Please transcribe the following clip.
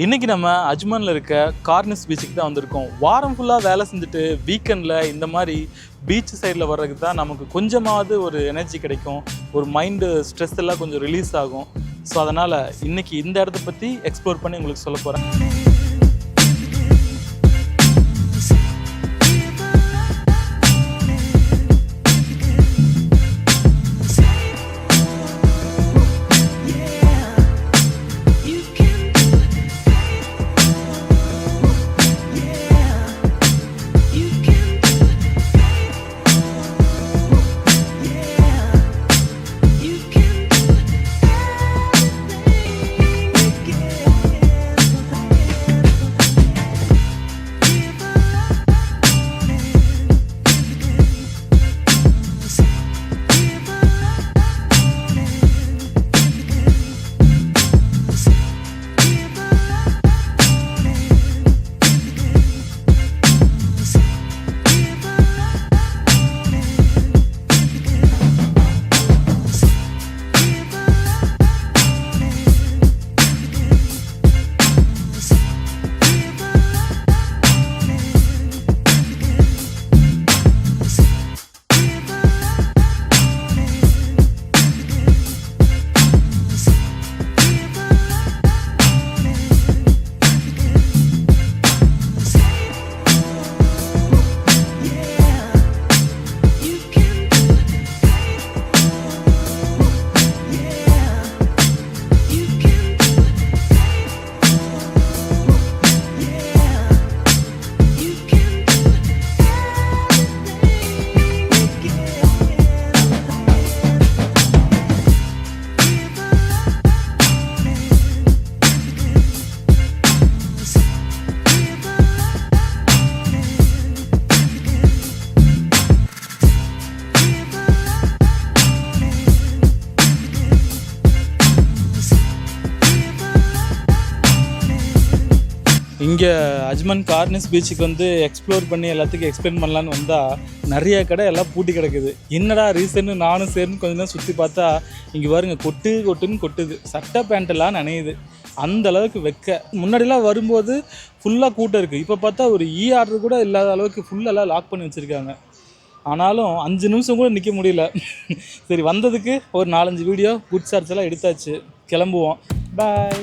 இன்றைக்கி நம்ம அஜ்மானில் இருக்க கார்னிஸ் பீச்சுக்கு தான் வந்திருக்கோம். வாரம் ஃபுல்லாக வேலை செஞ்சுட்டு வீக்கெண்டில் இந்த மாதிரி பீச் சைடில் வர்றதுக்கு தான் நமக்கு கொஞ்சமாவது ஒரு எனர்ஜி கிடைக்கும், ஒரு மைண்டு ஸ்ட்ரெஸ் எல்லாம் கொஞ்சம் ரிலீஸ் ஆகும். ஸோ அதனால் இன்றைக்கி இந்த இடத்த பற்றி எக்ஸ்ப்ளோர் பண்ணி உங்களுக்கு சொல்ல போகிறேன். இங்கே அஜ்மான் கார்னிஸ் பீச்சுக்கு வந்து எக்ஸ்ப்ளோர் பண்ணி எல்லாத்துக்கும் எக்ஸ்பிளைன் பண்ணலான்னு வந்தால் நிறைய கடை எல்லாம் பூட்டி கிடக்குது. என்னடா ரீசன்னு நானும் சேர்ந்து கொஞ்சம் நேரம் சுற்றி பார்த்தா இங்கே பாருங்க கொட்டுன்னு கொட்டுது, சட்டை பேண்ட்டெல்லாம் நனையுது, அந்த அளவுக்கு முன்னாடிலாம் வரும்போது ஃபுல்லாக கூட்டம் இருக்குது. இப்போ பார்த்தா ஒரு ஆர்டர் கூட இல்லாத அளவுக்கு ஃபுல்லெல்லாம் லாக் பண்ணி வச்சுருக்காங்க. ஆனாலும் 5 நிமிஷம் கூட நிற்க முடியல. சரி, வந்ததுக்கு ஒரு 4-5 வீடியோ குட் ஷார்ட்ஸ் எல்லாம் எடுத்தாச்சு, கிளம்புவோம். பாய்.